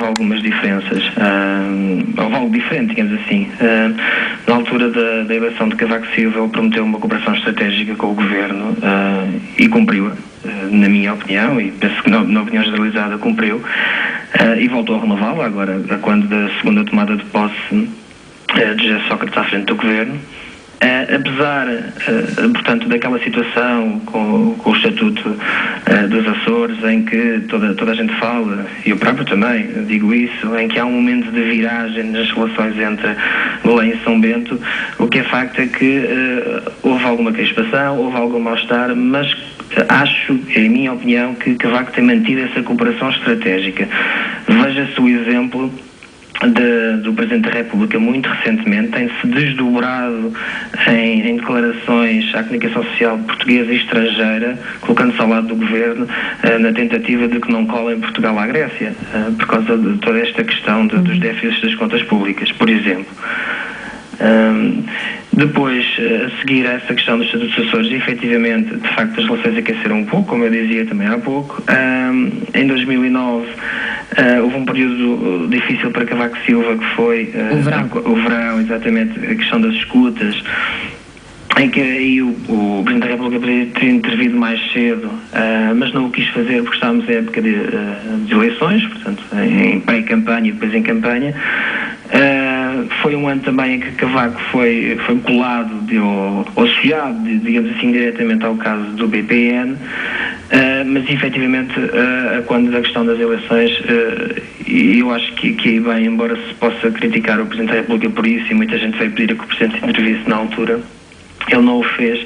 houve algumas diferenças. Houve algo diferente, digamos assim. Na altura da eleição de Cavaco Silva, ele prometeu uma cooperação estratégica com o Governo e cumpriu-a, na minha opinião, e penso que na opinião generalizada cumpriu, e voltou a renová-la agora, quando da segunda tomada de posse de José Sócrates à frente do Governo. Apesar, portanto, daquela situação com o Estatuto dos Açores, em que toda a gente fala, e eu próprio também digo isso, em que há um momento de viragem nas relações entre Belém e São Bento, o que é facto é que houve alguma crispação, houve algum mal-estar, mas acho, em minha opinião, que Cavaco tem mantido essa cooperação estratégica. Veja-se o exemplo do Presidente da República muito recentemente, tem-se desdobrado em declarações à comunicação social portuguesa e estrangeira, colocando-se ao lado do Governo na tentativa de que não colem Portugal à Grécia, por causa de toda esta questão dos déficits das contas públicas, por exemplo. Depois, a seguir a essa questão dos Estatutos dos Açores, efetivamente, de facto, as relações aqueceram um pouco, como eu dizia também há pouco. Em 2009, houve um período difícil para Cavaco Silva, que foi o verão, exatamente, a questão das escutas, em que aí o Presidente da República poderia ter intervido mais cedo, mas não o quis fazer porque estávamos em época de eleições, portanto, em pré-campanha e depois em campanha. Foi um ano também em que Cavaco foi colado ou associado, digamos assim, diretamente ao caso do BPN, mas efetivamente, quando a questão das eleições, eu acho que aí bem, embora se possa criticar o Presidente da República por isso, e muita gente veio pedir a que o Presidente intervisse na altura, ele não o fez,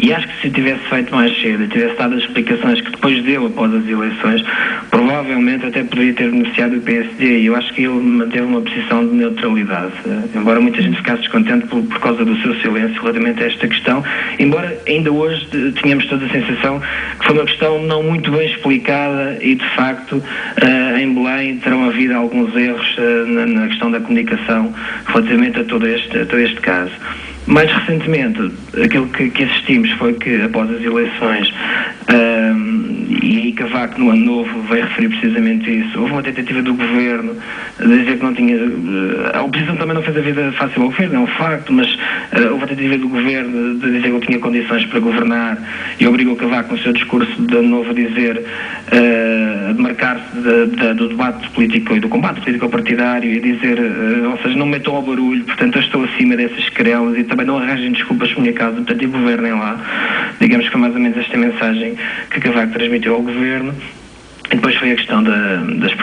e acho que se tivesse feito mais cedo e tivesse dado as explicações que depois deu após as eleições, provavelmente até poderia ter beneficiado o PSD, e eu acho que ele manteve uma posição de neutralidade, embora muita gente ficasse descontente por causa do seu silêncio relativamente a esta questão, embora ainda hoje tenhamos toda a sensação que foi uma questão não muito bem explicada e de facto em Belém terão havido alguns erros na questão da comunicação relativamente a todo este caso. Mais recentemente, aquilo que assistimos foi que, após as eleições, e aí Cavaco no ano novo veio referir precisamente isso, houve uma tentativa do Governo de dizer que não tinha... A oposição também não fez a vida fácil ao Governo, é um facto, mas houve uma tentativa do Governo de dizer que ele tinha condições para governar e obrigou Cavaco no seu discurso de ano novo a dizer, a demarcar-se do debate político e do combate político-partidário e dizer, ou seja, não metam ao barulho, portanto eu estou acima dessas querelas e também não arranjem desculpas por minha causa, portanto, e governem lá. Digamos que foi mais ou menos esta mensagem que Cavaco transmitiu ao Governo. E depois foi a questão das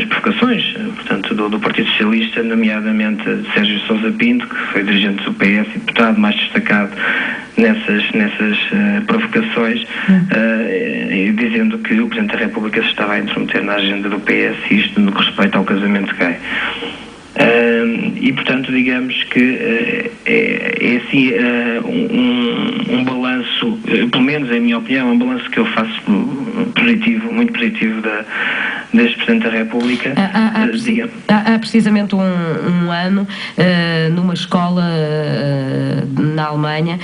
provocações, portanto, do Partido Socialista, nomeadamente Sérgio Sousa Pinto, que foi dirigente do PS e deputado mais destacado nessas provocações, dizendo que o Presidente da República se estava a intrometer na agenda do PS, e isto no que respeita ao casamento gay. E portanto digamos que é assim um balanço, pelo menos em minha opinião, um balanço que eu faço positivo, muito positivo deste Presidente da República. Há precisamente um ano, numa escola na Alemanha,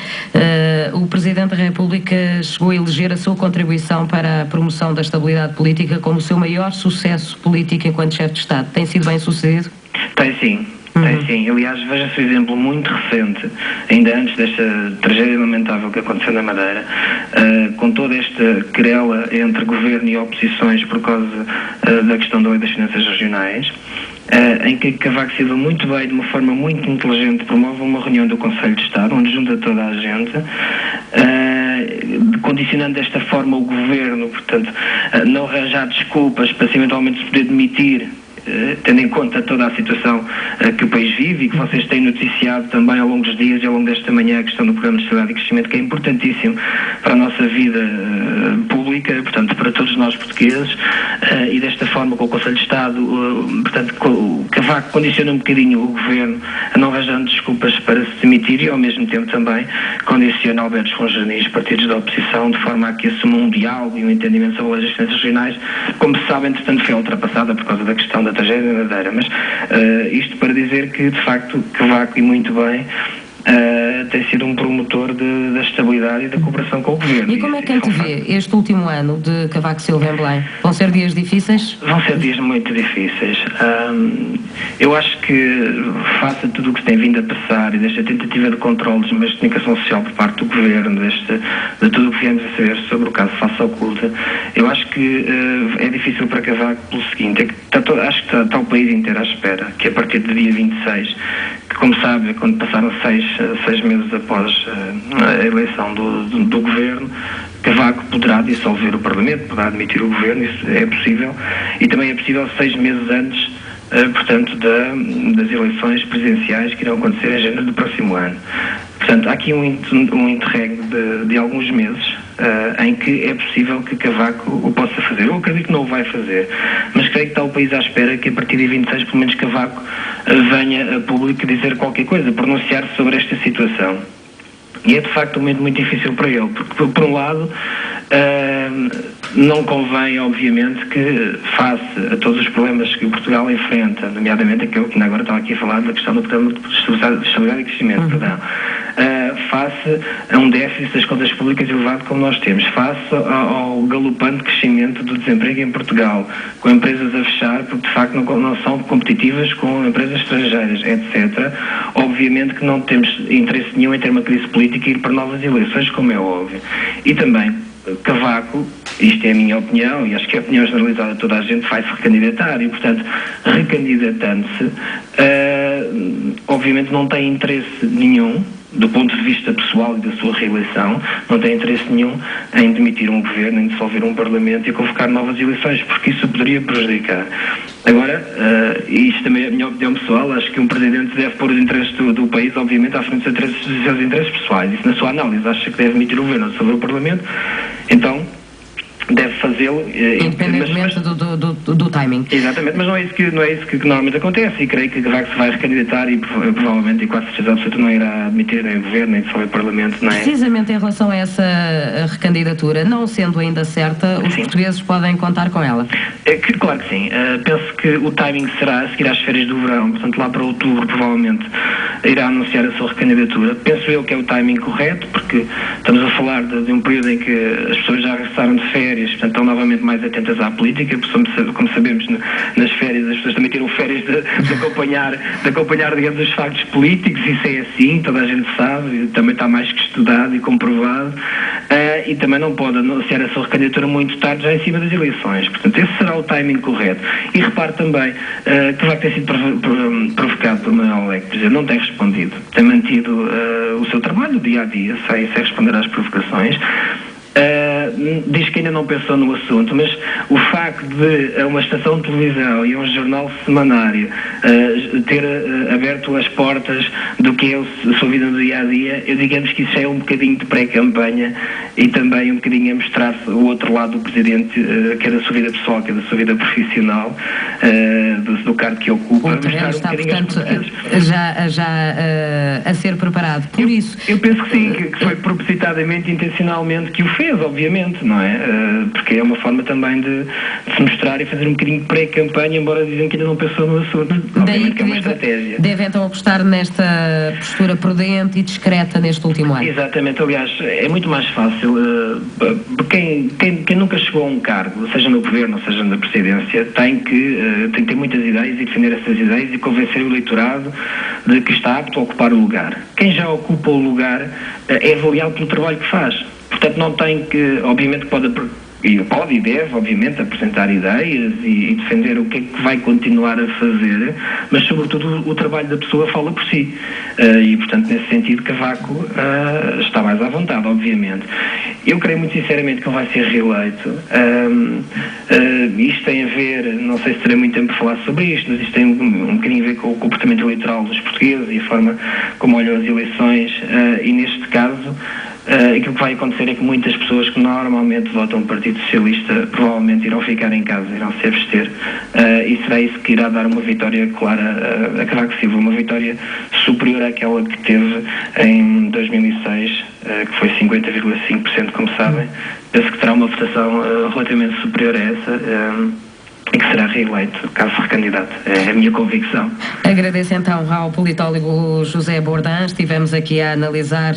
o Presidente da República chegou a eleger a sua contribuição para a promoção da estabilidade política como o seu maior sucesso político enquanto chefe de Estado. Tem sido bem sucedido? Tem sim. Tem sim. Aliás, veja-se um exemplo muito recente, ainda antes desta tragédia lamentável que aconteceu na Madeira, com toda esta querela entre governo e oposições por causa da questão da lei das finanças regionais, em que Cavaco Silva muito bem, de uma forma muito inteligente, promove uma reunião do Conselho de Estado, onde junta toda a gente, condicionando desta forma o governo, portanto, não arranjar desculpas para se eventualmente poder demitir, tendo em conta toda a situação que o país vive e que vocês têm noticiado também ao longo dos dias e ao longo desta manhã, a questão do Programa de Estabilidade e Crescimento, que é importantíssimo para a nossa vida pública, portanto, para todos nós portugueses, e desta forma, com o Conselho de Estado, portanto, o Cavaco condiciona um bocadinho o Governo a não arranjando desculpas para se demitir e, ao mesmo tempo, também condiciona Alberto Rangel e os partidos da oposição de forma a que assumam um diálogo e um entendimento sobre as finanças regionais, como se sabe, entretanto, foi ultrapassada por causa da questão da tragédia Madeira, mas isto para dizer que, de facto, Cavaco, e muito bem, tem sido um promotor da estabilidade e da cooperação com o Governo. E como é que antevê este último ano de Cavaco Silva em Belém? Vão ser dias difíceis? Vão ser dias muito difíceis. Eu acho que, face a tudo o que se tem vindo a passar e desta tentativa de controle dos meios de comunicação social por parte do Governo, de tudo o que viemos a saber sobre o caso Face Oculta, eu acho que é difícil para Cavaco pelo seguinte, é que acho que está o país inteiro à espera, que a partir do dia 26, que como sabe, quando passaram seis meses após a eleição do Governo, Cavaco poderá dissolver o Parlamento, poderá admitir o Governo, isso é possível, e também é possível 6 meses antes, portanto, das eleições presidenciais que irão acontecer em janeiro do próximo ano. Portanto, há aqui um interregno de alguns meses em que é possível que Cavaco o possa fazer. Eu acredito que não o vai fazer, mas creio que está o país à espera que a partir de 26, pelo menos Cavaco venha a público dizer qualquer coisa, pronunciar-se sobre esta situação. E é de facto um momento muito difícil para ele, porque por um lado não convém, obviamente, que face a todos os problemas que Portugal enfrenta, nomeadamente aquele que ainda agora estava aqui a falar da questão do Programa de Estabilidade e Crescimento, face a um déficit das contas públicas elevado como nós temos, face ao galopante crescimento do desemprego em Portugal, com empresas a fechar porque de facto não são competitivas com empresas estrangeiras, etc. Obviamente que não temos interesse nenhum em ter uma crise política e ir para novas eleições, como é óbvio. E também Cavaco, isto é a minha opinião e acho que é a opinião generalizada de toda a gente, vai-se recandidatar e, portanto, recandidatando-se, obviamente não tem interesse nenhum, do ponto de vista pessoal e da sua reeleição, não tem interesse nenhum em demitir um governo, em dissolver um parlamento e convocar novas eleições, porque isso poderia prejudicar. Agora, e isto também é a minha opinião pessoal, acho que um presidente deve pôr os interesses do país, obviamente, à frente dos seus interesses pessoais. E se na sua análise acha que deve demitir o governo ou dissolver o parlamento, então deve fazê-lo independentemente do timing. Exatamente, mas não é isso que normalmente acontece, e creio que Cavaco se vai recandidatar e provavelmente e com a certeza absoluta não irá admitir nem o governo nem dissolver o parlamento, não é? Precisamente em relação a essa recandidatura, não sendo ainda certa, os portugueses podem contar com ela? Claro que sim. Penso que o timing será a seguir às férias do verão, portanto lá para outubro provavelmente irá anunciar a sua recandidatura. Penso eu que é o timing correto, porque estamos a falar de um período em que as pessoas já regressaram de férias, portanto estão novamente mais atentas à política, porque como sabemos nas férias as pessoas também tiram férias de acompanhar, digamos, os factos políticos, isso é assim, toda a gente sabe, também está mais que estudado e comprovado, e também não pode anunciar a sua recandidatura muito tarde, já em cima das eleições. Portanto, esse será o timing correto. E repare também que vai ter sido provocado por Manuel Alegre, por exemplo, não tem respondido, tem mantido o seu trabalho dia a dia, sem responder às provocações. Diz que ainda não pensou no assunto, mas o facto de uma estação de televisão e um jornal semanário ter aberto as portas do que é a sua vida no dia-a-dia, eu digamos que isso já é um bocadinho de pré-campanha e também um bocadinho a mostrar o outro lado do Presidente, que é da sua vida pessoal, que é da sua vida profissional, do cargo que ocupa. O terreno está, portanto, já a ser preparado. Por isso... Eu penso que sim, que foi propositadamente, intencionalmente que o fez, obviamente, não é? Porque é uma forma também de se mostrar e fazer um bocadinho de pré-campanha, embora dizem que ainda não pensou no assunto. Daí que é uma estratégia. Deve então apostar nesta postura prudente e discreta neste último ano. Exatamente, aliás, é muito mais fácil. Quem nunca chegou a um cargo, seja no governo ou seja na presidência, tem que ter muitas ideias e defender essas ideias e convencer o eleitorado de que está apto a ocupar o lugar. Quem já ocupa o lugar é avaliado pelo trabalho que faz. Portanto, não tem que, obviamente, pode e deve, obviamente, apresentar ideias e defender o que é que vai continuar a fazer, mas, sobretudo, o trabalho da pessoa fala por si. E, portanto, nesse sentido, Cavaco está mais à vontade, obviamente. Eu creio muito sinceramente que ele vai ser reeleito. Isto tem a ver, não sei se terei muito tempo para falar sobre isto, mas isto tem um bocadinho a ver com o comportamento eleitoral dos portugueses e a forma como olham as eleições, e, neste caso, aquilo que vai acontecer é que muitas pessoas que normalmente votam no Partido Socialista provavelmente irão ficar em casa, irão se abster, e será isso que irá dar uma vitória clara a Cavaco Silva, uma vitória superior àquela que teve em 2006, que foi 50,5%, como sabem. Penso que terá uma votação relativamente superior a essa, e que será reeleito caso se recandidate. É a minha convicção. Agradeço então ao politólogo José Bordã. Estivemos aqui a analisar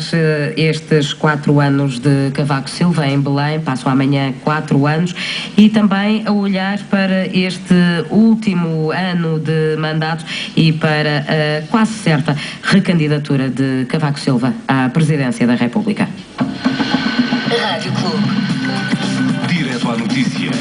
estes 4 anos de Cavaco Silva em Belém, passam amanhã 4 anos, e também a olhar para este último ano de mandato e para a quase certa recandidatura de Cavaco Silva à presidência da República. Rádio Clube. Direto à notícia.